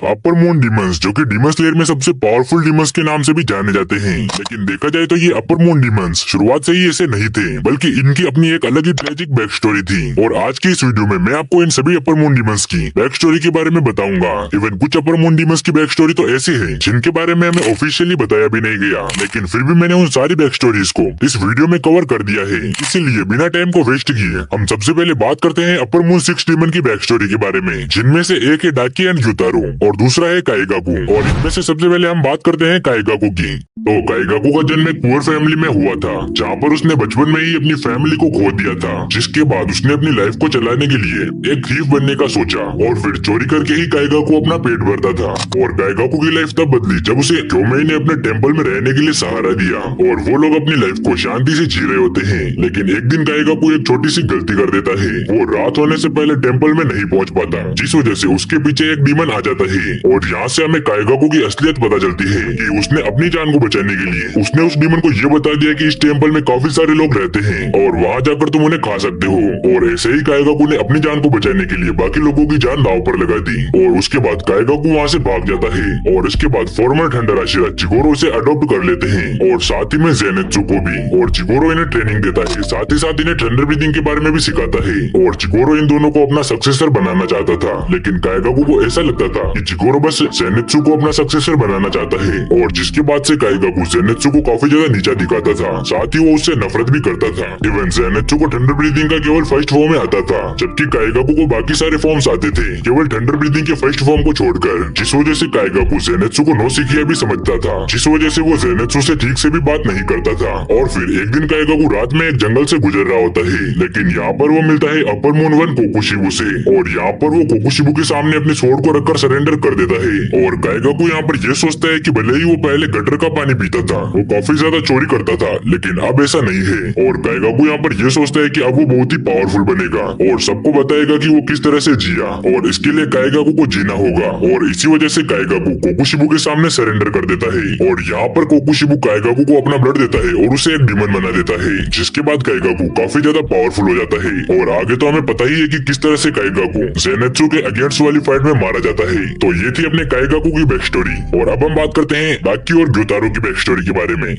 Upper moon demons, जो कि demon slayer में सबसे पावरफुल डीमंस के नाम से भी जाने जाते हैं। लेकिन देखा जाए तो ये अपर मून डीमंस शुरुआत से ही ऐसे नहीं थे, बल्कि इनकी अपनी एक अलग ही ट्रेजिक बैक स्टोरी थी। और आज की इस वीडियो में मैं आपको इन सभी अपर मून डीमंस की बैक स्टोरी के बारे में बताऊंगा। इवन कुछ अपर मून डीमंस की बैक स्टोरी तो ऐसी है जिनके बारे में हमें ऑफिशियली बताया भी नहीं गया, लेकिन फिर भी मैंने उन सारी बैक स्टोरीज को इस वीडियो में कवर कर दिया है। इसीलिए बिना टाइम को वेस्ट किए हम सबसे पहले बात करते हैं अपर मून 6 डीमन की बैक स्टोरी के बारे में, जिनमें से एक है डाकी एंड युतारो और दूसरा है काइगाकू। और इनमें से सबसे पहले हम बात करते हैं काइगाकू की। तो काइगाकू का जन्म एक पुअर फैमिली में हुआ था, जहाँ पर उसने बचपन में ही अपनी फैमिली को खो दिया था। जिसके बाद उसने अपनी लाइफ को चलाने के लिए एक थीफ बनने का सोचा और फिर चोरी करके ही काइगाकू अपना पेट भरता था। और काइगाकू की लाइफ तब बदली जब उसे क्योमेई ने अपने टेम्पल में रहने के लिए सहारा दिया और वो लोग अपनी लाइफ को शांति से जी रहे होते हैं। लेकिन एक दिन काइगाकू एक छोटी सी गलती कर देता है। वो रात होने से पहले टेम्पल में नहीं पहुंच पाता, जिस वजह से उसके पीछे एक डीमन आ जाता है। और यहाँ से हमें काइगाकू की असलियत पता चलती है कि उसने अपनी जान को बचाने के लिए उसने उस डीमन को ये बता दिया कि इस टेम्पल में काफी सारे लोग रहते हैं और वहाँ जाकर तुम उन्हें खा सकते हो। और ऐसे ही काइगाकू ने अपनी जान को बचाने के लिए बाकी लोगों की जान दांव पर लगा दी। और उसके बाद काइगाकू वहाँ से भाग जाता है और इसके बाद फॉर्मर थंडर आशिरा चिगोरो उसे अडॉप्ट कर लेते हैं और साथ ही में ज़ेनेत्सु को भी। और चिगोरो इन्हें ट्रेनिंग देता है, साथ ही साथ इन्हें थंडर ब्रीथिंग के बारे में भी सिखाता है। और चिगोरो इन दोनों को अपना सक्सेसर बनाना चाहता था, लेकिन काइगाकू को ऐसा लगता था कि चिगोरो बस ज़ेनेत्सु को अपना सक्सेसर बनाना चाहता है। और जिसके बाद से काइगाकू ज़ेनेत्सु को काफी ज्यादा नीचा दिखाता था, साथ ही वो उससे नफरत भी करता था। इवन ज़ेनेत्सु को थंडर ब्रीथिंग का केवल फर्स्ट फॉर्म में आता था, जबकि काइगाकू को बाकी सारे फॉर्म्स आते थे केवल थंडर ब्रीथिंग के फर्स्ट फॉर्म को छोड़कर। जिस वजह से काइगाकू ज़ेनेत्सु को नौसिखिया भी समझता था, जिस वजह से वो ज़ेनेत्सु से ठीक से भी बात नहीं करता था। और फिर एक दिन काइगाकू रात में एक जंगल से गुजर रहा होता है, लेकिन यहाँ पर वो मिलता है अपर मून 1 कोकुशिबू से। और यहाँ पर वो कोकुशिबू के सामने अपने स्वॉर्ड को रखकर सरेंडर कर देता है। और काइगाकू यहाँ पर ये सोचता है कि भले ही वो पहले गटर का पानी पीता था, वो काफी ज्यादा चोरी करता था, लेकिन अब ऐसा नहीं है। और काइगाकू यहाँ पर ये सोचता है कि अब वो बहुत ही पावरफुल बनेगा और सबको बताएगा कि वो किस तरह से जिया, और इसके लिए काइगाकू को जीना होगा। और इसी वजह से काइगाकू कोकुशिबू के सामने सरेंडर कर देता है। और यहाँ पर कोकुशिबू काइगाकू को अपना ब्लड देता है और उसे एक डीमन बना देता है, जिसके बाद काइगाकू काफी ज्यादा पावरफुल हो जाता है। और आगे तो हमें पता ही है कि किस तरह से काइगाकू ज़ेनेत्सु के अगेंस्ट वाली फाइट में मारा जाता है। तो ये थी अपने काइगाकू की बैक स्टोरी। और अब हम बात करते हैं डाकी और ग्योतारो की बैक स्टोरी के बारे में।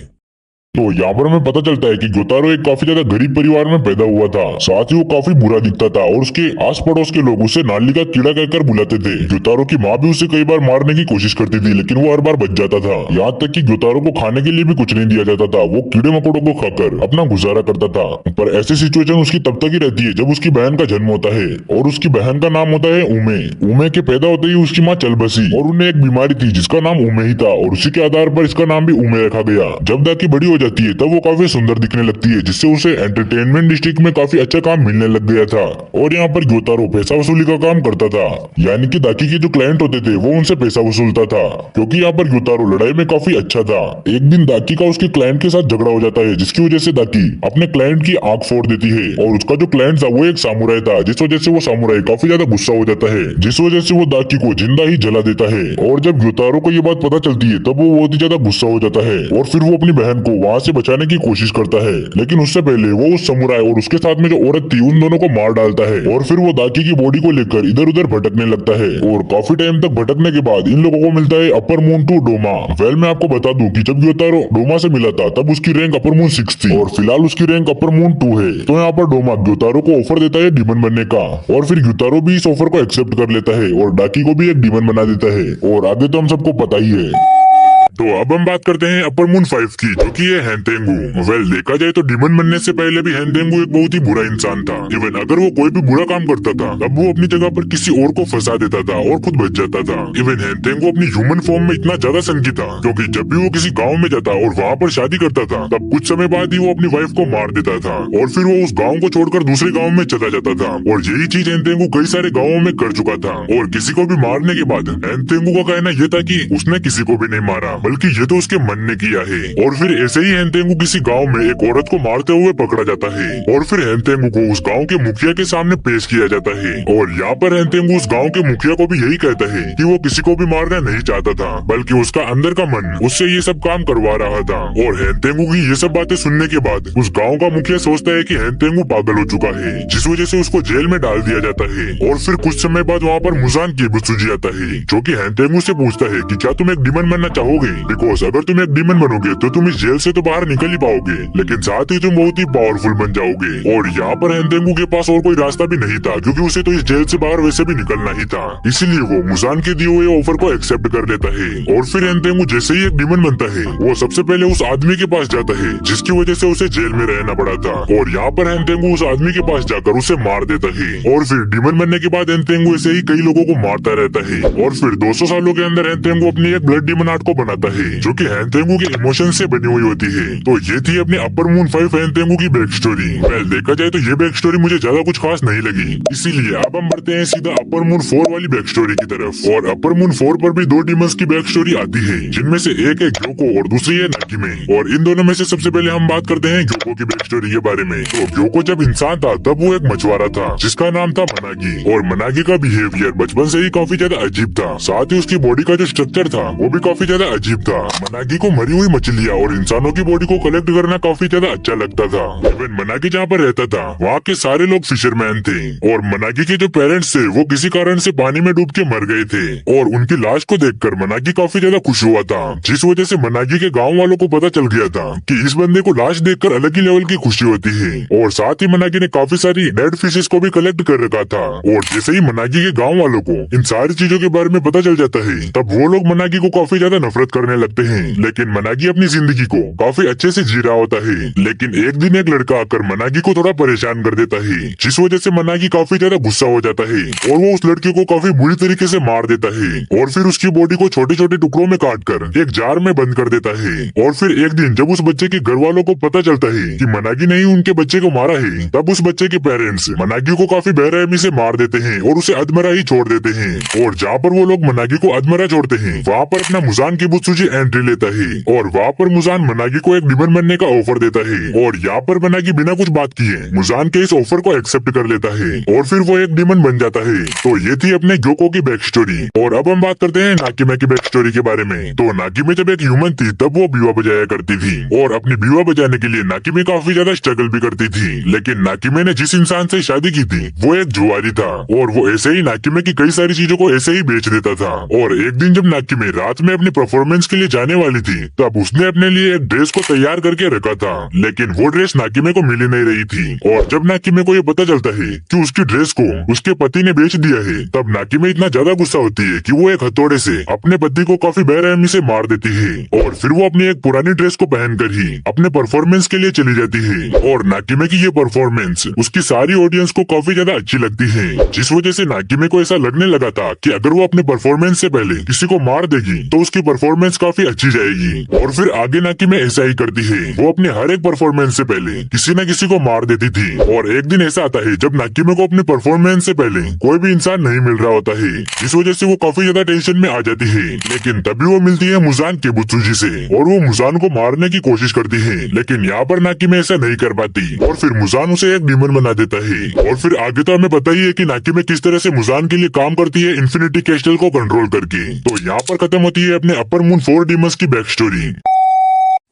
तो यहाँ पर हमें पता चलता है कि ग्योतारो एक काफी ज्यादा गरीब परिवार में पैदा हुआ था, साथ ही वो काफी बुरा दिखता था और उसके आस पड़ोस के लोग उसे नाली का कीड़ा कहकर बुलाते थे। ग्योतारो की माँ भी उसे कई बार मारने की कोशिश करती थी, लेकिन वो हर बार बच जाता था। यहाँ तक कि ग्योतारो को खाने के लिए भी कुछ नहीं दिया जाता था, वो कीड़े मकोड़ों को खाकर अपना गुजारा करता था। पर ऐसी सिचुएशन उसकी तब तक ही रहती है जब उसकी बहन का जन्म होता है, और उसकी बहन का नाम होता है उमे। उमे के पैदा होते ही उसकी माँ चल बसी और उन्हें एक बीमारी थी जिसका नाम उमे ही था, और उसी के आधार पर इसका नाम भी उमे रखा गया। जब डाकी बड़ी हो जाती है तब वो काफी सुंदर दिखने लगती है, जिससे उसे एंटरटेनमेंट डिस्ट्रिक्ट में काफी अच्छा काम मिलने लग गया था। और यहाँ पर ग्योतारो पैसा वसूली का काम करता था, यानी कि डाकी के जो क्लाइंट होते थे वो उनसे पैसा वसूलता था, क्योंकि यहाँ पर ग्योतारो लड़ाई में काफी अच्छा था। एक दिन डाकी का उसके क्लाइंट के साथ झगड़ा हो जाता है, जिसकी वजह से डाकी अपने क्लाइंट की आंख फोड़ देती है। और उसका जो क्लाइंट था वो एक सामुराई था, जिस वजह से वो सामुराई काफी ज्यादा गुस्सा हो जाता है, जिस वजह से वो डाकी को जिंदा ही जला देता है। और जब ग्योतारो को ये बात पता चलती है तब वो बहुत ही ज्यादा गुस्सा हो जाता है और फिर वो अपनी बहन को वहाँ से बचाने की कोशिश करता है। लेकिन उससे पहले वो उस समुराई और उसके साथ में जो औरत थी उन दोनों को मार डालता है। और फिर वो डाकी की बॉडी को लेकर इधर उधर भटकने लगता है। और काफी टाइम तक भटकने के बाद इन लोगों को मिलता है अपर मून 2 डोमा। वेल मैं आपको बता दूं कि जब ग्योतारो डोमा से मिला था तब उसकी रैंक अपर मून 6 थी और फिलहाल उसकी रैंक अपर मून 2 है। तो यहाँ पर डोमा ग्योतारो को ऑफर देता है डीमन बनने का, और फिर ग्योतारो भी इस ऑफर को एक्सेप्ट कर लेता है और डाकी को भी एक डीमन बना देता है। और आगे तो हम सबको पता ही है। तो अब हम बात करते हैं अपर मून 5 की, जो कि है हैंतेंगू। वेल देखा जाए तो डीमन बनने से पहले भी हैंतेंगू एक बहुत ही बुरा इंसान था। इवन अगर वो कोई भी बुरा काम करता था तब वो अपनी जगह पर किसी और को फंसा देता था और खुद बच जाता था। इवन हैंतेंगू अपनी ह्यूमन फॉर्म में इतना ज्यादा संकी था क्योंकि जब भी वो किसी गाँव में जाता और वहाँ पर शादी करता था तब कुछ समय बाद ही वो अपनी वाइफ को मार देता था और फिर वो उस गाँव को छोड़कर दूसरे गाँव में चला जाता था। और यही चीज हैंतेंगू कई सारे गाँवों में कर चुका था। और किसी को भी मारने के बाद हैंतेंगू का कहना यह था कि उसने किसी को भी नहीं मारा, बल्कि ये तो उसके मन ने किया है। और फिर ऐसे ही हेंतेंगू किसी गांव में एक औरत को मारते हुए पकड़ा जाता है और फिर हेंतेंगू को उस गांव के मुखिया के सामने पेश किया जाता है। और यहाँ पर हेंतेंगू उस गांव के मुखिया को भी यही कहता है कि वो किसी को भी मारना नहीं चाहता था, बल्कि उसका अंदर का मन उससे ये सब काम करवा रहा था। और हेंतेंगू की ये सब बातें सुनने के बाद उस गाँव का मुखिया सोचता है कि हेंतेंगू पागल हो चुका है, जिस वजह से उसको जेल में डाल दिया जाता है। और फिर कुछ समय बाद वहाँ पर मुजान किबुत्सुजी आता है, जो कि हेंतेंगू से पूछता है कि क्या तुम एक डीमन बनना चाहोगे, बिकॉज अगर तुम एक डीमन बनोगे तो तुम इस जेल से तो बाहर निकल ही पाओगे, लेकिन साथ ही तुम बहुत ही पावरफुल बन जाओगे। और यहाँ पर हेंतेंगू के पास और कोई रास्ता भी नहीं था, क्योंकि उसे तो इस जेल से बाहर वैसे भी निकलना ही था। इसीलिए वो मुजान के दिए हुए ऑफर को एक्सेप्ट कर लेता है। और फिर हेंतेंगू जैसे ही एक डीमन बनता है, वो सबसे पहले उस आदमी के पास जाता है जिसकी वजह से उसे जेल में रहना पड़ा था। और यहाँ पर हेंतेंगू उस आदमी के पास जाकर उसे मार देता है। और फिर डीमन बनने के बाद हेंतेंगू ऐसे ही कई लोगों को मारता रहता है। और फिर 200 सालों के अंदर हेंतेंगू अपनी एक ब्लड डीमन आर्ट को बनाता है, जो कि हेंतेंगू के इमोशन से बनी हुई होती है। तो ये थी अपनी अपर मून 5 हेंतेंगू की बैक स्टोरी। वेल देखा जाए तो ये बैक स्टोरी मुझे ज्यादा कुछ खास नहीं लगी, इसीलिए अब हम बढ़ते हैं सीधा अपर मून 4 वाली बैक स्टोरी की तरफ। और अपर मून 4 पर भी 2 डीमंस की बैक स्टोरी आती है, जिनमें से एक है ग्योको और दूसरी है नाकिमे। और इन दोनों में से सबसे पहले हम बात करते हैं ग्योको की बैक स्टोरी के बारे में। तो ग्योको जब इंसान था तब वो एक मछुआरा था जिसका नाम था मनागी। और मनागी का बिहेवियर बचपन से ही काफी ज्यादा अजीब था, साथ ही उसकी बॉडी का जो स्ट्रक्चर था वो भी काफी ज्यादा अजीब था। मनागी को मरी हुई मछलियाँ और इंसानों की बॉडी को कलेक्ट करना काफी ज्यादा अच्छा लगता था। इवन मनागी जहाँ पर रहता था वहाँ के सारे लोग फिशरमैन थे। और मनागी के जो पेरेंट्स थे वो किसी कारण से पानी में डूब के मर गए थे। और उनकी लाश को देखकर मनागी काफी ज्यादा खुश हुआ था, जिस वजह से मनागी के गाँव वालों को पता चल गया था कि इस बंदे को लाश देखकर अलग ही लेवल की खुशी होती है। और साथ ही मनागी ने काफी सारी डेड फिशेस को भी कलेक्ट कर रखा था। और जैसे ही मनागी के गाँव वालों को इन सारी चीजों के बारे में पता चल जाता है, तब वो लोग मनागी को काफी ज्यादा नफरत करने लगते हैं। लेकिन मनागी अपनी जिंदगी को काफी अच्छे से जी रहा होता है। लेकिन एक दिन एक लड़का आकर मनागी को थोड़ा परेशान कर देता है, जिस वजह से मनागी काफी ज्यादा गुस्सा हो जाता है और वो उस लड़के को काफी बुरी तरीके से मार देता है। और फिर उसकी बॉडी को छोटे छोटे टुकड़ों में काट कर एक जार में बंद कर देता है। और फिर एक दिन जब उस बच्चे के घर वालों को पता चलता है कि मनागी ने ही उनके बच्चे को मारा है, तब उस बच्चे के पेरेंट्स मनागी को काफी बेरहमी से मार देते हैं और उसे अधमरा ही छोड़ देते हैं। और जहाँ पर वो लोग मनागी को अधमरा छोड़ते हैं, वहाँ पर अपना मुजान किबुत्सुजी एंट्री लेता है। और वहाँ पर मुजान मनागी को एक डीमन बनने का ऑफर देता है। और यहाँ पर मनागी बिना कुछ बात किए मुजान के इस ऑफर को एक्सेप्ट कर लेता है और फिर वो एक डीमन बन जाता है। तो ये थी अपने ग्योको की बैक स्टोरी। और अब हम बात करते हैं नाकिमे की बैक स्टोरी के बारे में। तो नाकिमे जब एक ह्यूमन थी तब वो बीवा बजाया करती थी और अपनी बीवा बजाने के लिए नाकिमे काफी ज्यादा स्ट्रगल भी करती थी। लेकिन नाकिमे ने जिस इंसान से शादी की थी वो एक जुआरी था और वो ऐसे ही नाकिमे की कई सारी चीजों को ऐसे ही बेच देता था। और एक दिन जब नाकिमे रात में अपनी परफॉर्मेंस के लिए जाने वाली थी, तब उसने अपने लिए एक ड्रेस को तैयार करके रखा था, लेकिन वो ड्रेस नाकिमे को मिल नहीं रही थी। और जब नाकिमे को ये पता चलता है कि उसकी ड्रेस को उसके पति ने बेच दिया है, तब नाकिमे इतना ज्यादा गुस्सा होती है कि वो एक हथौड़े से अपने पति को काफी बेरहमी से मार देती है। और फिर वो अपनी एक पुरानी ड्रेस को पहनकर ही अपने परफॉर्मेंस के लिए चली जाती है। और नाकिमे की ये परफॉर्मेंस उसकी सारी ऑडियंस को काफी ज्यादा अच्छी लगती है, जिस वजह से नाकिमे को ऐसा लगने लगा था कि अगर वो अपने परफॉर्मेंस से पहले किसी को मार देगी तो उसकी परफॉर्मेंस काफी अच्छी जाएगी। और फिर आगे नाकिमे ऐसा ही करती है, वो अपने हर एक परफॉर्मेंस से पहले किसी न किसी को मार देती थी। और एक दिन ऐसा आता है जब नाकिमे को अपने परफॉर्मेंस से पहले कोई भी इंसान नहीं मिल रहा होता है, जिस वजह से वो काफी ज्यादा टेंशन में आ जाती है। लेकिन तभी वो मिलती है मुजान किबुत्सुजी से और वो मुजान को मारने की कोशिश करती है, लेकिन यहाँ पर नाकिमे ऐसा नहीं कर पाती और फिर मुजान उसे एक डीमन बना देता है। और फिर आगे तो हमें पता ही है कि नाकिमे किस तरह से मुजान के लिए काम करती है इन्फिनिटी कैस्टल को कंट्रोल करके। तो यहाँ पर खत्म होती है अपने अपर मून 4 डीमंस की बैक स्टोरी।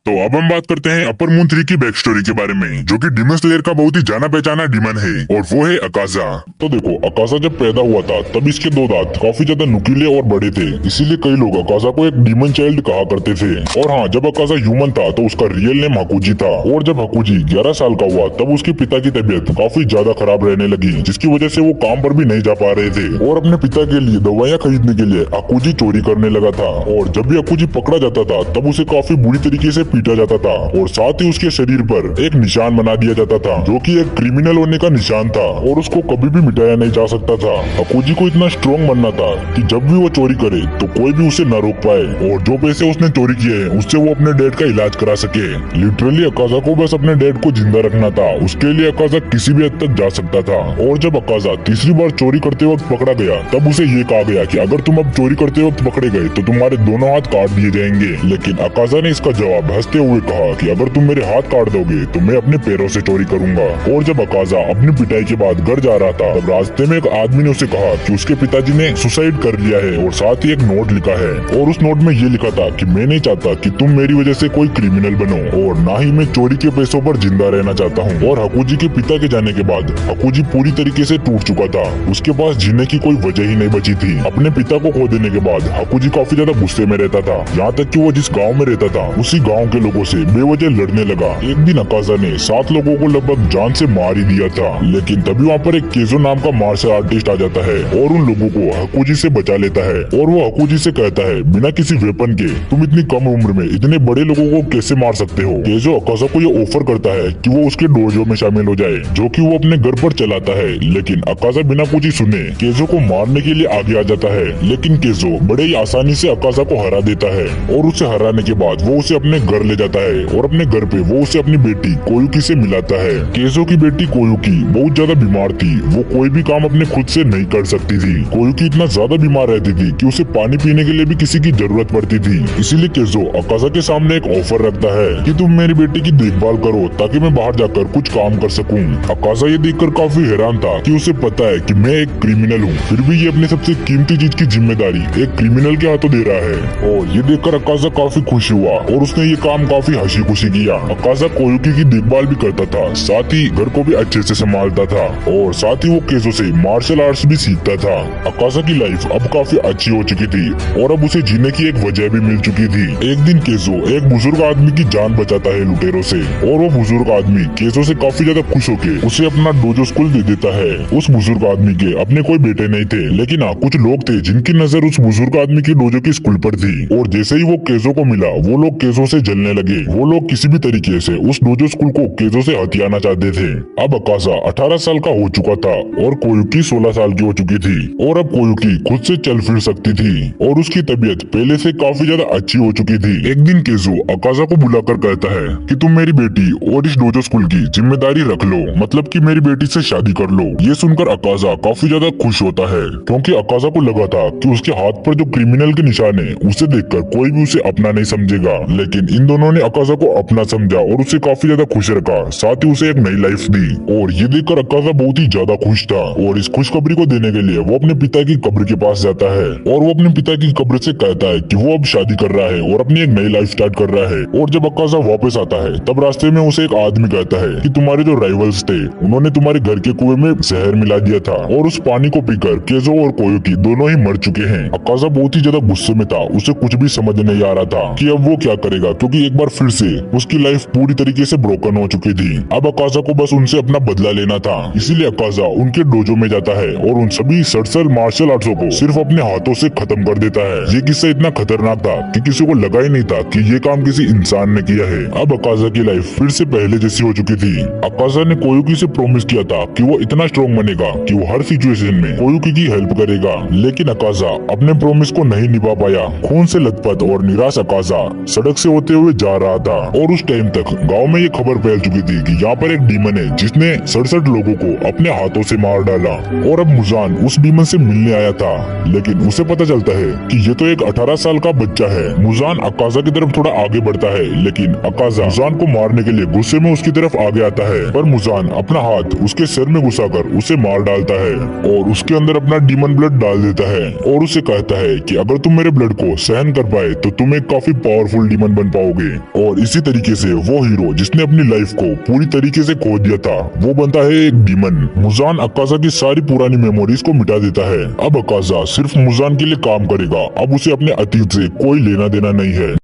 तो अब हम बात करते हैं अपर मून 3 की बैक स्टोरी के बारे में, जो कि डीमन स्लेयर का बहुत ही जाना पहचाना डीमन है और वो है अकाजा। तो देखो, अकाजा जब पैदा हुआ था तब इसके 2 दांत काफी ज्यादा नुकीले और बड़े थे, इसीलिए कई लोग अकाजा को एक डीमन चाइल्ड कहा करते थे। और हाँ, जब अकाजा ह्यूमन था तो उसका रियल नेम हकुजी था। और जब हकुजी 11 साल का हुआ तब उसके पिता की तबीयत काफी ज्यादा खराब रहने लगी, जिसकी वजह से वो काम पर भी नहीं जा पा रहे थे और अपने पिता के लिए दवाइयाँ खरीदने के लिए हकुजी चोरी करने लगा था। और जब भी हकुजी पकड़ा जाता था तब उसे काफी बुरी तरीके से पीटा जाता था और साथ ही उसके शरीर पर एक निशान बना दिया जाता था जो कि एक क्रिमिनल होने का निशान था और उसको कभी भी मिटाया नहीं जा सकता था। हकुजी को इतना स्ट्रॉन्ग बनना था कि जब भी वो चोरी करे तो कोई भी उसे न रोक पाए और जो पैसे उसने चोरी किए हैं उससे वो अपने डैड का इलाज करा सके। लिटरली अकाजा को बस अपने डैड को जिंदा रखना था। उसके लिए अकाजा किसी भी हद तक जा सकता था। और जब अकाजा तीसरी बार चोरी करते वक्त पकड़ा गया तब उसे ये कहा गया कि अगर तुम अब चोरी करते वक्त पकड़े गए तो तुम्हारे दोनों हाथ काट दिए जाएंगे। लेकिन अकाजा ने इसका जवाब हंसते हुए कहा कि अगर तुम मेरे हाथ काट दोगे तो मैं अपने पैरों से चोरी करूंगा। और जब अकाजा अपनी पिटाई के बाद घर जा रहा था तब रास्ते में एक आदमी ने उसे कहा कि उसके पिताजी ने सुसाइड कर लिया है और साथ ही एक नोट लिखा है और उस नोट में ये लिखा था कि मैं नहीं चाहता कि तुम मेरी वजह से कोई क्रिमिनल बनो और ना ही मैं चोरी के पैसों पर जिंदा रहना चाहता हूँ। और हकुजी के पिता के जाने के बाद हकुजी पूरी तरीके से टूट चुका था। उसके पास जीने की कोई वजह ही नहीं बची थी। अपने पिता को खो देने के बाद हकुजी काफी ज्यादा गुस्से में रहता था, यहाँ तक कि वो जिस गांव में रहता था उसी गांव के लोगों से बेवजह लड़ने लगा। एक दिन अकाजा ने 7 लोगों को लगभग जान से मार ही दिया था। लेकिन तभी वहाँ पर एक केजो नाम का मार्शल आर्टिस्ट आ जाता है और उन लोगों को हकुजी से बचा लेता है। और वो हकुजी से कहता है बिना किसी वेपन के तुम इतनी कम उम्र में इतने बड़े लोगों को कैसे मार सकते हो। केजो अकाजा को ये ऑफर करता है कि वो उसके डोजो में शामिल हो जाए जो कि वो अपने घर पर चलाता है। लेकिन अकाजा बिना कुछ ही सुने केजो को मारने के लिए आगे आ जाता है। लेकिन केजो बड़े ही आसानी से अकाजा को हरा देता है और उसे हराने के बाद वो उसे अपने घर ले जाता है और अपने घर पे वो उसे अपनी बेटी कोयुकी से मिलाता है। केजो की बेटी कोयुकी बहुत ज्यादा बीमार थी। वो कोई भी काम अपने खुद से नहीं कर सकती थी। कोयुकी इतना ज्यादा बीमार रहती थी कि उसे पानी पीने के लिए भी किसी की जरूरत पड़ती थी। इसीलिए केजो अकाजा के सामने एक ऑफर रखता है कि तुम मेरी बेटी की देखभाल करो ताकि मैं बाहर जाकर कुछ काम कर सकूं। अकाजा ये देखकर काफी हैरान था कि उसे पता है कि मैं एक क्रिमिनल हूँ, फिर भी ये अपने सबसे कीमती चीज की जिम्मेदारी एक क्रिमिनल के हाथों दे रहा है। और ये देखकर अकाजा काफी खुश हुआ और उसने ये काम काफी हंसी खुशी किया। अकाजा कोयुकी की देखभाल भी करता था, साथ ही घर को भी अच्छे से संभालता था और साथ ही वो केजो से मार्शल आर्ट्स भी सीखता था। अकाजा की लाइफ अब काफी अच्छी हो चुकी थी और अब उसे जीने की एक वजह भी मिल चुकी थी। एक दिन केजो एक बुजुर्ग आदमी की जान बचाता है लुटेरों से और वो बुजुर्ग आदमी केजो से काफी ज्यादा खुश होके उसे अपना डोजो स्कूल दे देता है। उस बुजुर्ग आदमी के अपने कोई बेटे नहीं थे, लेकिन हाँ कुछ लोग थे जिनकी नजर उस बुजुर्ग आदमी की डोजो की स्कूल पर थी। और जैसे ही वो केजो को मिला वो लोग केजो से जलने लगे। वो लोग किसी भी तरीके से उस डोजो स्कूल को केजो से हथियाना चाहते थे। अब अकाजा 18 साल का हो चुका था और कोयुकी 16 साल की हो चुकी थी और अब कोयुकी खुद से चल फिर सकती थी और उसकी तबीयत पहले से काफी ज्यादा अच्छी हो चुकी थी। एक दिन केजो अकाजा को बुलाकर कहता है कि तुम मेरी बेटी और इस डोजो स्कूल की जिम्मेदारी रख लो, मतलब कि मेरी बेटी से शादी कर लो। ये सुनकर अकाजा काफी ज्यादा खुश होता है क्योंकि अकाजा को लगा था कि उसके हाथ पर जो क्रिमिनल के निशान है उसे देखकर कोई भी उसे अपना नहीं समझेगा। लेकिन इन दोनों ने अकाजा को अपना समझा और उसे काफी ज्यादा खुश रखा, साथ ही उसे एक नई लाइफ दी। और ये देखकर अकाजा बहुत ही ज्यादा खुश था और इस खुशखबरी को देने के लिए वो अपने पिता की कब्र के पास जाता है और वो अपने पिता की कब्र से कहता है कि वो अब शादी कर रहा है और अपनी एक नई लाइफ स्टार्ट कर रहा है। और जब अकाजा वापस आता है तब रास्ते में उसे एक आदमी कहता है कि तुम्हारे जो राइवल्स थे उन्होंने तुम्हारे घर के कुएं में जहर मिला दिया था और उस पानी को पीकर केजो और कोयुकी दोनों ही मर चुके हैं। अकाजा बहुत ही ज्यादा गुस्से में था, उसे कुछ भी समझ नहीं आ रहा था कि अब वो क्या करेगा क्योंकि एक बार फिर से उसकी लाइफ पूरी तरीके से ब्रोकन हो चुकी थी। अब अकाजा को बस उनसे अपना बदला लेना था, इसीलिए अकाजा उनके डोजो में जाता है और उन सभी सड़सठ मार्शल आर्ट्सों को सिर्फ अपने हाथों से खत्म कर देता है। ये किस्सा इतना खतरनाक था कि किसी को लगा ही नहीं था कि ये काम किसी इंसान ने किया है। अब अकाजा की लाइफ फिर से पहले जैसी हो चुकी थी। अकाजा ने कोयुकी से प्रॉमिस किया था कि वो इतना स्ट्रॉन्ग बनेगा कि वो हर सिचुएशन में कोयुकी की हेल्प करेगा, लेकिन अकाजा अपने प्रॉमिस को नहीं निभा पाया। खून से लथपथ और निराश अकाजा सड़क से होते हुए जा रहा था और उस टाइम तक गांव में ये खबर फैल चुकी थी कि यहाँ पर एक डीमन है जिसने 67 लोगों को अपने हाथों से मार डाला। और अब मुजान उस डीमन से मिलने आया था, लेकिन उसे पता चलता है कि ये तो एक 18 साल का बच्चा है। मुजान अकाजा की तरफ थोड़ा आगे बढ़ता है, लेकिन अकाजा मुजान को मारने के लिए गुस्से में उसकी तरफ आगे आता है, पर मुजान अपना हाथ उसके सिर में घुसाकर उसे मार डालता है और उसके अंदर अपना डीमन ब्लड डाल देता है और उसे कहता है कि अगर तुम मेरे ब्लड को सहन कर पाए तो तुम एक काफी पावरफुल डीमन बन पाओगे। और इसी तरीके से वो हीरो जिसने अपनी लाइफ को पूरी तरीके से खो दिया था वो बनता है एक डीमन। मुजान अकाजा की सारी पुरानी मेमोरीज को मिटा देता है। अब अकाजा सिर्फ मुजान के लिए काम करेगा, अब उसे अपने अतीत से कोई लेना देना नहीं है।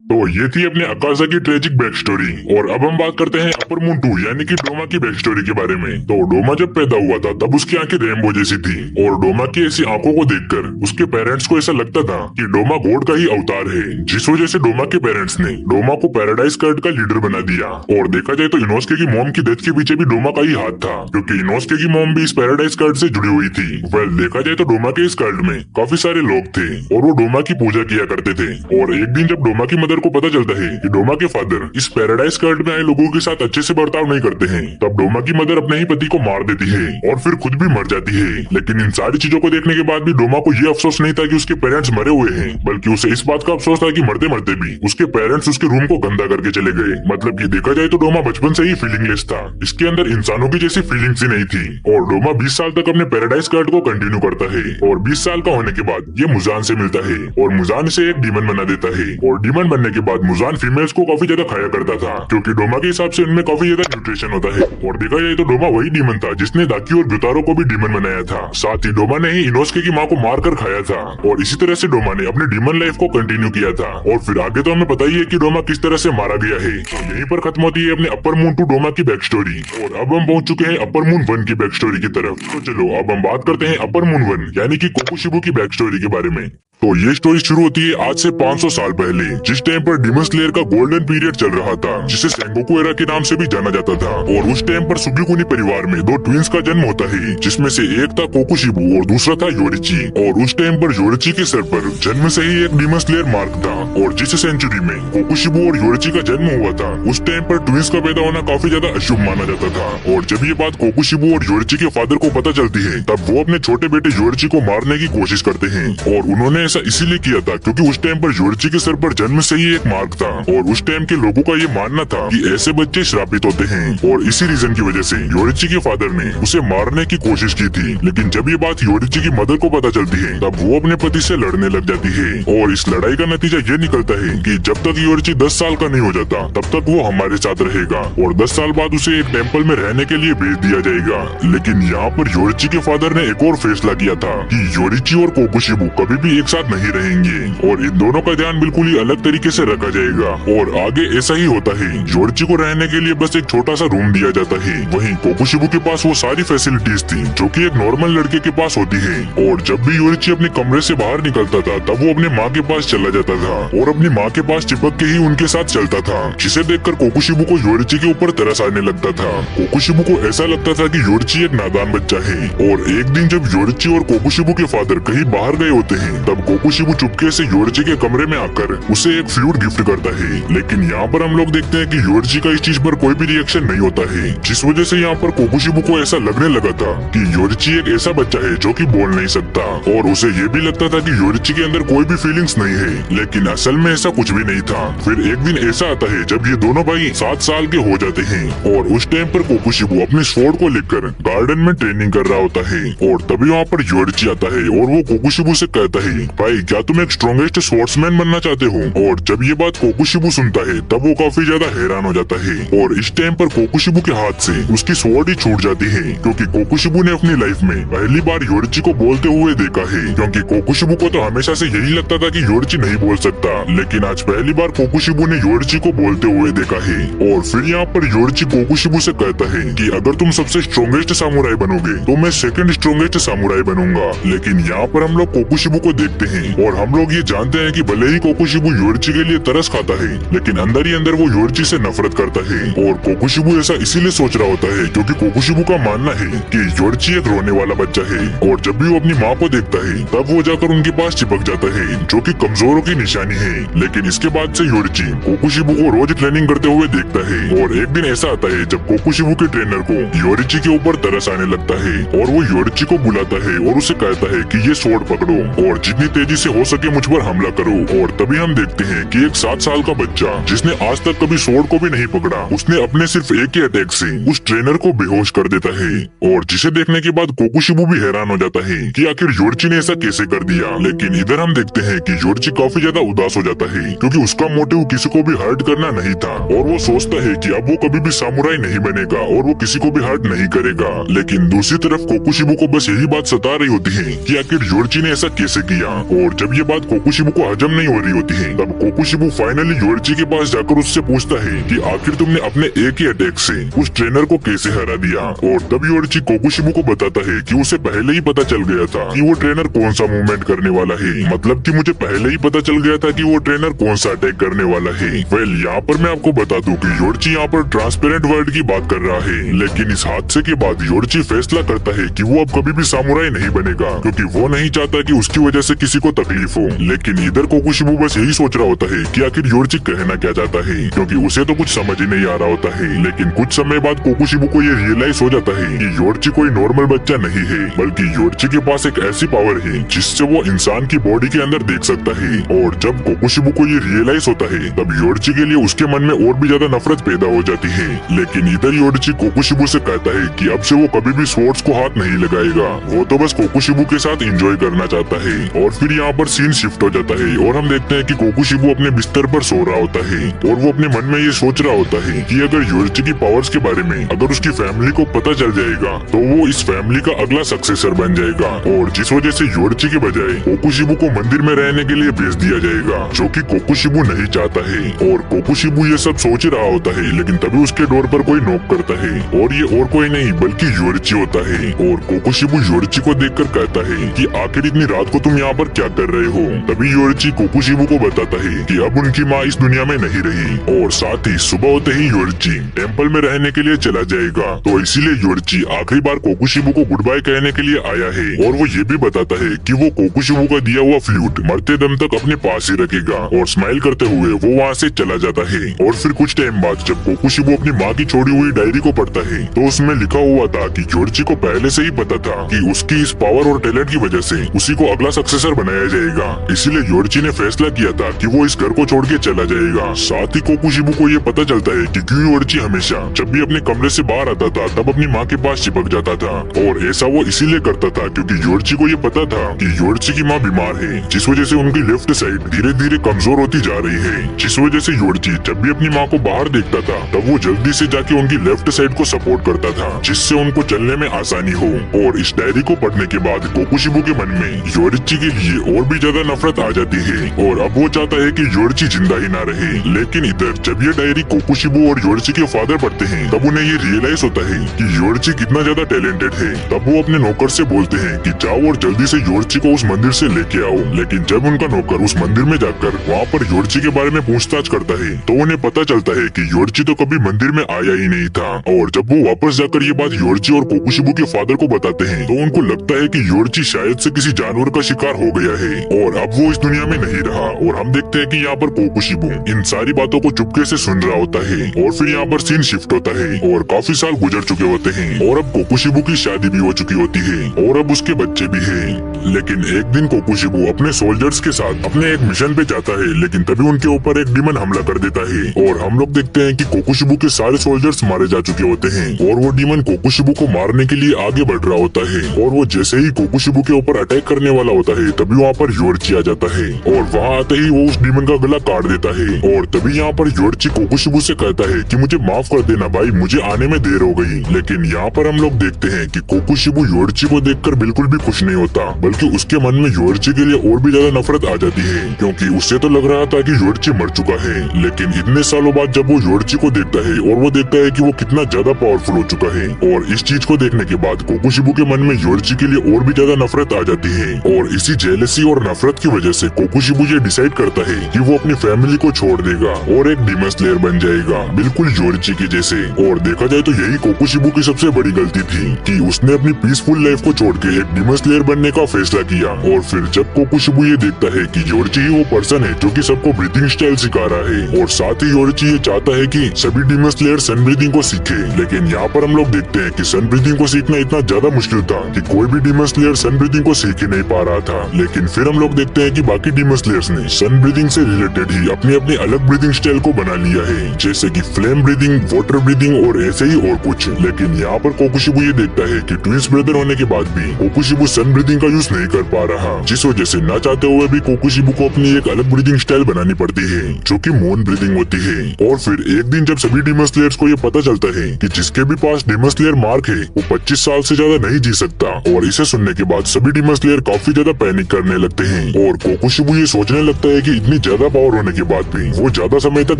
तो ये थी अपने अकासा की ट्रेजिक बैक स्टोरी। और अब हम बात करते हैं अपर मून 2 यानी कि डोमा की बैक स्टोरी के बारे में। तो डोमा जब पैदा हुआ था तब उसकी आंखें रेनबो जैसी थी और डोमा की ऐसी आंखों को देखकर उसके पेरेंट्स को ऐसा लगता था कि डोमा गॉड का ही अवतार है, जिस वजह से डोमा के पेरेंट्स ने डोमा को पैराडाइज कर्ट का लीडर बना दिया। और देखा जाए तो इनोस्के की मॉम की डेथ के पीछे भी डोमा का ही हाथ था, क्योंकि इनोस्के की मॉम भी इस पैराडाइज कर्ट से जुड़ी हुई थी। वेल देखा जाए तो डोमा के इस कर्ट में काफी सारे लोग थे और वो डोमा की पूजा किया करते थे। और एक दिन जब डोमा की मदर को पता चलता है कि डोमा के फादर इस पैराडाइज कर्ट में आए लोगों के साथ अच्छे से बर्ताव नहीं करते हैं, तब डोमा की मदर अपने ही पति को मार देती है और फिर खुद भी मर जाती है। लेकिन इन सारी चीजों को देखने के बाद भी डोमा को ये अफसोस नहीं था कि उसके पेरेंट्स मरे हुए हैं, बल्कि उसे इस बात का अफसोस था कि मरते मरते भी उसके पेरेंट्स उसके रूम को गंदा करके चले गए। मतलब कि देखा जाए तो डोमा बचपन से ही फीलिंगलेस था, इसके अंदर इंसानों की जैसी फीलिंग्स ही नहीं थी। और डोमा 20 साल तक अपने पैराडाइज कर्ट को कंटिन्यू करता है और 20 साल का होने के बाद ये मुजान से मिलता है और मुजान इसे एक डीमन बना देता है। और डीमन बनने के बाद मुजान फीमेल्स को काफी ज्यादा खाया करता था, क्योंकि डोमा के हिसाब से उनमें काफी ज्यादा न्यूट्रिशन होता है। और देखा जाए तो डोमा वही डीमन था जिसने दाकी और ब्यूतारो को भी डीमन बनाया था। साथ ही डोमा ने ही इनोस्के की माँ को मारकर खाया था और इसी तरह से डोमा ने अपने डीमन लाइफ को कंटिन्यू किया था। और फिर आगे तो हमें पता ही है कि डोमा किस तरह से मारा गया है। तो यहीं पर खत्म होती है अपने अपर मून 2 डोमा की बैक स्टोरी। और अब हम पहुंच चुके हैं अपर मून 1 की बैक स्टोरी की तरफ। तो चलो अब हम बात करते हैं अपर मून 1 यानी कि कोकोशिबू की बैक स्टोरी के बारे में। तो ये स्टोरी शुरू होती है आज से 500 साल पहले, जिस टाइम पर डीमन स्लेयर का गोल्डन पीरियड चल रहा था, जिसे सेंगोकू एरा के नाम से भी जाना जाता था। और उस टाइम पर सुगिकुनी परिवार में 2 ट्विंस का जन्म होता है, जिसमें से एक था कोकोशिबू और दूसरा था योरिची। और उस टाइम पर योरिची के सर पर जन्म से ही एक डीमन स्लेयर मार्क था। और जिस सेंचुरी में कोकोशिबू और योरिची का जन्म हुआ था, उस टाइम पर ट्विंस का पैदा होना काफी ज्यादा अशुभ माना जाता था। और जब ये बात कोकोशिबू और योरिची के फादर को पता चलती है, तब वो अपने छोटे बेटे योरिची को मारने की कोशिश करते हैं। और उन्होंने ऐसा इसीलिए किया था क्योंकि उस टाइम पर योरिची के सर पर जन्म से ही एक मार्क था और उस टाइम के लोगों का ये मानना था कि ऐसे बच्चे श्रापित होते हैं। और इसी रीजन की वजह से योरिची के फादर ने उसे मारने की कोशिश की थी। लेकिन जब ये बात योरिची की मदर को पता चलती है, तब वो अपने पति से लड़ने लग जाती है। और इस लड़ाई का नतीजा ये निकलता है कि जब तक योरिची 10 साल का नहीं हो जाता, तब तक वो हमारे साथ रहेगा और 10 साल बाद उसे एक टेम्पल में रहने के लिए भेज दिया जाएगा। लेकिन यहाँ पर योरिची के फादर ने एक और फैसला किया था कि योरिची और कोकोशिबू कभी भी एक साथ नहीं रहेंगे और इन दोनों का ध्यान बिल्कुल ही अलग तरीके से रखा जाएगा। और आगे ऐसा ही होता है, योरिची को रहने के लिए बस एक छोटा सा रूम दिया जाता है। वहीं कोकोशिबू के पास वो सारी फैसिलिटीज थी जो कि एक नॉर्मल लड़के के पास होती है। और जब भी योरिची अपने कमरे से बाहर निकलता था, तब वो अपने माँ के पास चला जाता था और अपनी माँ के पास चिपक के ही उनके साथ चलता था, जिसे देखकर कोकोशिबू को योरिची के ऊपर तरस आने लगता था। कोकोशिबू को ऐसा लगता था कि योरिची एक नादान बच्चा है। और एक दिन जब योरिची और कोकोशिबू के फादर कहीं बाहर गए होते हैं, तब कोकोशिबू चुपके से योरिची के कमरे में आकर उसे एक फ्लूट गिफ्ट करता है। लेकिन यहाँ पर हम लोग देखते हैं कि योरिची का इस चीज पर कोई भी रिएक्शन नहीं होता है, जिस वजह से यहाँ पर कोकोशिबू को ऐसा लगने लगा था कि योरिची एक ऐसा बच्चा है जो कि बोल नहीं सकता। और उसे ये भी लगता था कि योरिची के अंदर कोई भी फीलिंग्स नहीं है, लेकिन असल में ऐसा कुछ भी नहीं था। फिर एक दिन ऐसा आता है जब ये दोनों भाई 7 साल के हो जाते हैं और उस टाइम पर कोकोशिबू अपने स्वॉर्ड को लेकर गार्डन में ट्रेनिंग कर रहा होता है। और तभी वहाँ पर योरिची आता है और वो कोकोशिबू से कहता है, भाई क्या तुम एक स्ट्रॉन्गेस्ट स्वॉर्ड्समैन बनना चाहते हो? और जब ये बात कोकोशिबू सुनता है, तब वो काफी ज्यादा हैरान हो जाता है। और इस टाइम पर कोकोशिबू के हाथ से उसकी स्वॉर्ड ही छूट जाती है, क्योंकि कोकोशिबू ने अपनी लाइफ में पहली बार योरिची को बोलते हुए देखा है। क्योंकि कोकोशिबू को तो हमेशा से यही लगता था कि योरिची नहीं बोल सकता, लेकिन आज पहली बार कोकोशिबू ने योरिची को बोलते हुए देखा है। और फिर यहाँ पर योरिची कोकोशिबू से कहता है कि अगर तुम सबसे स्ट्रॉन्गेस्ट सामुराई बनोगे, तो मैं सेकंड स्ट्रॉन्गेस्ट सामुराई बनूंगा। लेकिन यहाँ पर हम लोग कोकोशिबू को देखते हैं और हम लोग ये जानते हैं कि भले ही कोकोशिबू योरिची के लिए तरस खाता है, लेकिन अंदर ही अंदर वो योरिची से नफरत करता है। और कोकोशिबू ऐसा इसीलिए सोच रहा होता है क्योंकि कोकोशिबू का मानना है कि योरिची एक रोने वाला बच्चा है। और जब भी वो अपनी माँ को देखता है, तब वो जाकर उनके पास चिपक जाता है, जो कि कमजोरों की निशानी है। लेकिन इसके बाद से योरिची कोकोशिबू को रोज ट्रेनिंग करते हुए देखता है। और एक दिन ऐसा आता है जब कोकोशिबू के ट्रेनर को योरिची के ऊपर तरस आने लगता है और वो योरिची को बुलाता है और उसे कहता है कि ये स्वॉर्ड पकड़ो और जितनी तेजी से हो सके मुझ पर हमला करो। और तभी हम देखते हैं कि एक 7 साल का बच्चा जिसने आज तक कभी स्वॉर्ड को भी नहीं पकड़ा, उसने अपने सिर्फ एक ही अटैक से उस ट्रेनर को बेहोश कर देता है। और जिसे देखने के बाद कोकोशिबू भी हैरान हो जाता है कि आखिर योरिची ने ऐसा कैसे कर दिया। लेकिन इधर हम देखते हैं कि योरिची काफी ज्यादा उदास हो जाता है, क्योंकि उसका मोटिव किसी को भी हर्ट करना नहीं था। और वो सोचता है कि अब वो कभी भी सामुराई नहीं बनेगा और वो किसी को भी हर्ट नहीं करेगा। लेकिन दूसरी तरफ कोकोशिबू को बस यही बात सता रही होती है कि आखिर योरिची ने ऐसा कैसे किया। और जब ये बात कोकुशिबू को हजम नहीं हो रही होती है, तब कोकुशिबू फाइनली योर्ची के पास जाकर उससे पूछता है कि आखिर तुमने अपने एक ही अटैक से उस ट्रेनर को कैसे हरा दिया। और तब योर्ची कोकुशिबू को बताता है कि उसे पहले ही पता चल गया था कि वो ट्रेनर कौन सा मूवमेंट करने वाला है, मतलब कि मुझे पहले ही पता चल गया था कि वो ट्रेनर कौन सा अटैक करने वाला है। वेल, यहाँ पर मैं आपको बता दूं कि योर्ची यहाँ पर ट्रांसपेरेंट वर्ल्ड की बात कर रहा है, लेकिन इस हादसे के बाद योर्ची फैसला करता है कि वो अब कभी भी सामुराई नहीं बनेगा, क्योंकि वो नहीं चाहता कि उसकी वजह से किसी को तकलीफ हो। लेकिन इधर कोकुशिबू बस यही सोच रहा होता है कि आखिर योर्ची कहना क्या चाहता है, क्योंकि उसे तो कुछ समझ ही नहीं आ रहा होता है। लेकिन कुछ समय बाद कोकुशिबू को ये रियलाइज हो जाता है कि योर्ची कोई नॉर्मल बच्चा नहीं है, बल्कि योर्ची के पास एक ऐसी पावर है जिससे वो इंसान की बॉडी के अंदर देख सकता है। और जब कोकुशिबू को ये रियलाइज होता है, तब योर्ची के लिए उसके मन में और भी ज्यादा नफरत पैदा हो जाती है। लेकिन इधर योर्ची कोकुशिबू से कहता है कि अब से वो कभी भी स्वॉर्ड्स को हाथ नहीं लगाएगा, वो तो बस कोकुशिबू के साथ एंजॉय करना चाहता है। और फिर यहाँ पर सीन शिफ्ट हो जाता है और हम देखते हैं कि कोकुशिबू अपने बिस्तर पर सो रहा होता है और वो अपने मन में ये सोच रहा होता है कि अगर योर्ची की पावर्स के बारे में अगर उसकी फैमिली को पता चल जाएगा तो वो इस फैमिली का अगला सक्सेसर बन जाएगा, और जिस वजह से योर्ची के बजाय कोकुशिबू को मंदिर में रहने के लिए भेज दिया जाएगा, जो कि कोकुशिबू नहीं चाहता है। और कोकुशिबू ये सब सोच रहा होता है, लेकिन तभी उसके डोर पर कोई नॉक करता है और ये और कोई नहीं बल्कि योर्ची होता है। और कोकुशिबू योर्ची को देखकर कहता है कि आखिर इतनी रात को तुम यहाँ पर क्या कर रहे हो। तभी योर्ची कोकुशिबू को बताता है कि अब उनकी माँ इस दुनिया में नहीं रही, और साथ ही सुबह होते ही योर्ची टेम्पल में रहने के लिए चला जाएगा। तो इसीलिए योर्ची आखिरी बार कोकुशिबू को गुड बाय कहने के लिए आया है, और वो ये भी बताता है कि वो कोकुशिबू का दिया हुआ फ्लूट मरते दम तक अपने पास ही रखेगा, और स्माइल करते हुए वो वहाँ से चला जाता है। और फिर कुछ टाइम बाद जब कोकुशिबू अपनी माँ की छोड़ी हुई डायरी को पढ़ता है, तो उसमें लिखा हुआ था कि योर्ची को पहले से ही पता था कि उसकी इस पावर और टैलेंट की वजह से उसी को अगला सक्सेसर बनाया जाएगा। इसीलिए योर्ची ने फैसला किया था कि वो इस घर को छोड़ के चला जाएगा। साथ ही कोकुशिबू को ये पता चलता है कि क्यों योर्ची हमेशा जब भी अपने कमरे से बाहर आता था तब अपनी माँ के पास चिपक जाता था, और ऐसा वो इसीलिए करता था क्योंकि योर्ची को ये पता था कि योर्ची की माँ बीमार है, जिस वजह से उनकी लेफ्ट साइड धीरे धीरे कमजोर होती जा रही है। जिस वजह से योर्ची जब भी अपनी माँ को बाहर देखता था तब वो जल्दी से जाके उनकी लेफ्ट साइड को सपोर्ट करता था, जिससे उनको चलने में आसानी हो। और इस डायरी को पढ़ने के बाद कोकुशिबू के मन में योर्ची के लिए और भी ज्यादा नफरत आ जाती है, और अब वो चाहता है कि योर्ची जिंदा ही ना रहे। लेकिन इधर जब ये डायरी कोकुशिबू और योर्ची के फादर पढ़ते हैं, तब उन्हें ये रियलाइज होता है कि योर्ची कितना ज्यादा टैलेंटेड है। तब वो अपने नौकर से बोलते हैं कि जाओ और जल्दी से योर्ची को उस मंदिर से लेके आओ। लेकिन जब उनका नौकर उस मंदिर में जाकर वहाँ पर योर्ची के बारे में पूछताछ करता है, तो उन्हें पता चलता है कि योर्ची तो कभी मंदिर में आया ही नहीं था। और जब वो वापस जाकर ये बात योर्ची और कोकुशिबू के फादर को बताते हैं, तो उनको लगता है कि योर्ची शायद से किसी जानवर का शिकार हो गया है और अब वो इस दुनिया में नहीं रहा। और हम देखते हैं कि यहाँ पर कोकुशिबू इन सारी बातों को चुपके से सुन रहा होता है। और फिर यहाँ पर सीन शिफ्ट होता है और काफी साल गुजर चुके होते हैं, और अब कोकुशिबू की शादी भी हो चुकी होती है और अब उसके बच्चे भी हैं। लेकिन एक दिन कोकुशिबू अपने सोल्जर्स के साथ अपने एक मिशन पे जाता है, लेकिन तभी उनके ऊपर एक डीमन हमला कर देता है और हम लोग देखते हैं कि कोकुशिबू के सारे सोल्जर्स मारे जा चुके होते हैं और वो डीमन कोकुशिबू को मारने के लिए आगे बढ़ रहा होता है। और वो जैसे ही कोकुशिबू के ऊपर अटैक करने वाला होता है, तभी वहाँ पर योर्ची आ जाता है और वहाँ आते ही वो उस डीमन का गला काट देता है। और तभी यहाँ पर योर्ची कोकुशिबू से कहता है कि मुझे माफ कर देना भाई, मुझे आने में देर हो गई। लेकिन यहाँ पर हम लोग देखते हैं कि कोकुशिबू योर्ची को देखकर बिल्कुल भी खुश नहीं होता, बल्कि उसके मन में योर्ची के लिए और भी ज्यादा नफरत आ जाती है, क्योंकि उससे तो लग रहा था कि योर्ची मर चुका है। लेकिन इतने सालों बाद जब वो योर्ची को देखता है और वो देखता है कि वो कितना ज्यादा पावरफुल हो चुका है, और इस चीज को देखने के बाद कोकुशिबू के मन में योर्ची के लिए और भी ज्यादा नफरत आ जाती है। और इसी जेलसी और नफरत की वजह से कोकुशिबू ये डिसाइड करता है कि वो अपनी फैमिली को छोड़ देगा और एक डीमन स्लेयर बन जाएगा, बिल्कुल योर्ची के जैसे। और देखा जाए तो यही कोकुशिबू की सबसे बड़ी गलती थी कि उसने अपनी पीसफुल लाइफ को छोड़ के एक डीमन स्लेयर बनने का फैसला किया। और फिर जब कोकुशिबू ये देखता है कि योर्ची ही वो पर्सन है जो कि सबको ब्रीथिंग स्टाइल सिखा रहा है, और साथ ही योर्ची ये चाहता है कि सभी डीमन स्लेयर सन ब्रीथिंग को सीखे। लेकिन यहाँ पर हम लोग देखते हैं कि सन ब्रीथिंग को सीखना इतना ज्यादा मुश्किल था कि कोई भी डीमन स्लेयर सन ब्रीथिंग को सीख ही नहीं पा रहा था। लेकिन फिर हम लोग देखते हैं कि बाकी डीमन स्लेयर्स ने सन ब्रीथिंग से रिलेटेड ही अपनी अपनी अलग ब्रीथिंग स्टाइल को बना लिया है, जैसे कि फ्लेम ब्रीथिंग, वाटर ब्रीथिंग और ऐसे ही और कुछ। लेकिन यहाँ पर कोकुशिबू ये देखता है कि ट्विंस ब्रदर होने के बाद भी कोकुशिबू सन ब्रीथिंग का यूज नहीं कर पा रहा, जिस वजह से न चाहते हुए भी कोकुशिबू को अपनी एक अलग ब्रीथिंग स्टाइल बनानी पड़ती है, जो कि मौन ब्रीथिंग होती है। और फिर एक दिन जब सभी डीमन स्लेयर्स को ये पता चलता है कि जिसके भी पास डीमन स्लेयर मार्क है वो 25 साल से ज्यादा नहीं जी सकता, और इसे सुनने के बाद सभी डीमन स्लेयर काफी ज्यादा पैनिक करने लगते हैं और कोकोशिबू ये सोचने लगता है कि इतनी ज्यादा पावर होने के बाद भी वो ज्यादा समय तक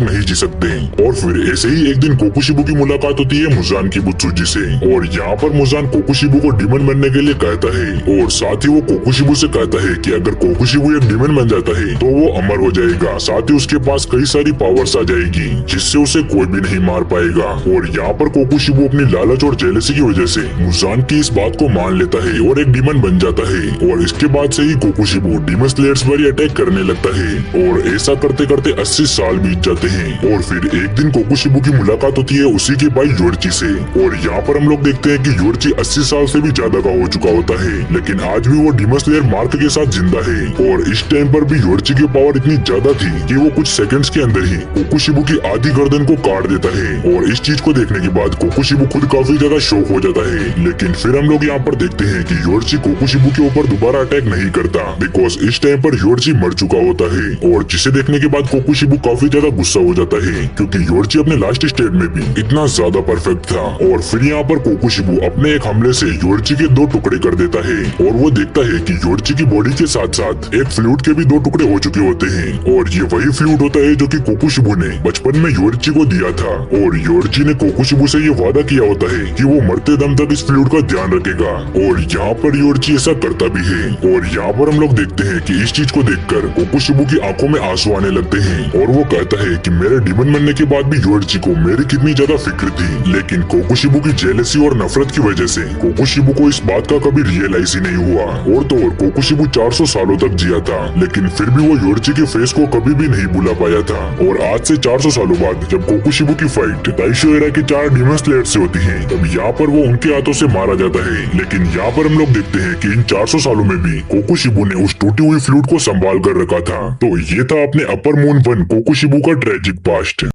नहीं जी सकते। और फिर ऐसे ही एक दिन कोकोशिबू की मुलाकात होती है मुजान की बुत्सुजी से और यहाँ पर मुजान कोकोशिबू को डीमन बनने के लिए कहता है और साथ ही वो कोकोशिबू से कहता है कि अगर कोकोशिबू एक डीमन बन जाता है तो वो अमर हो जाएगा, साथ ही उसके पास कई सारी पावर्स आ जाएगी जिससे उसे कोई भी नहीं मार पाएगा। और यहाँ पर कोकोशिबू अपनी लालच और जेलसी की वजह से मुजान की इस बात को मान लेता है और एक डीमन बन जाता है। और इसके बाद से ही कोकोशिबू डीमन स्लेयर्स पर अटैक करने लगता है और ऐसा करते करते 80 साल बीत जाते हैं। और फिर एक दिन कोकोशिबू की मुलाकात होती है उसी के भाई योर्ची से और यहाँ पर हम लोग देखते हैं कि योर्ची 80 साल से भी ज्यादा का हो चुका होता है, लेकिन आज भी वो डीमन स्लेयर मार्क के साथ जिंदा है। और इस टाइम पर भी योर्ची की पावर इतनी ज्यादा थी कि वो कुछ सेकंड्स के अंदर ही कोकोशिबू की आधी गर्दन को काट देता है। और इस चीज को देखने के बाद कोकोशिबू खुद काफी ज्यादा शॉक हो जाता है। लेकिन फिर हम लोग यहाँ पर देखते हैं कि योर्ची कोकोशिबू के ऊपर दोबारा अटैक नहीं करता बिकॉज इस टाइम पर योर्ची मर चुका होता है। और जिसे देखने के बाद कोकोशिबू काफी ज्यादा गुस्सा हो जाता है क्योंकि योर्ची अपने लास्ट स्टेज में भी इतना ज्यादा परफेक्ट था। और फिर यहाँ पर कोकोशिबू अपने एक हमले से योर्ची के 2 टुकड़े कर देता है और वो देखता है कि योर्ची की बॉडी के साथ साथ एक फ्लूट के भी 2 टुकड़े हो चुके होते हैं। और ये वही फ्लूट होता है जो कि कोकोशिबू ने बचपन में योर्ची को दिया था। और योर्ची ने कोकोशिबू से ये वादा किया होता है कि वो मरते दम तक इस फ्लूट का ध्यान रखेगा और यहाँ पर योर्ची ऐसा करता भी है। और यहाँ पर हम लोग देखते हैं कि इस चीज को देखकर कोकोशिबू की आंखों में आंसू आने लगते हैं और वो कहता है कि मेरे डीमन बनने के बाद भी योर्ची को मेरी कितनी ज्यादा फिक्र थी, लेकिन कोकोशिबू की जेलसी और नफरत की वजह से कोकोशिबू को इस बात का कभी रियलाइज ही नहीं हुआ। और तो और कोकोशिबू 400 सालों तक जिया था, लेकिन फिर भी वो योर्ची के फेस को कभी भी नहीं भुला पाया था। और आज से 400 सालों बाद जब कोकोशिबू की फाइट ताइशो एरा के 4 डीमन स्लेयर से होती है तब यहाँ पर वो उनके हाथों से मारा जाता है। लेकिन यहाँ पर हम लोग देखते हैं कि इन 400 सालों में भी कोकोशिबू ने उस टूटी हुई फ्लूट को संभाल कर रखा था। तो ये था अपने अपर मून 1 कोकोशिबू का ट्रेजिक पास्ट।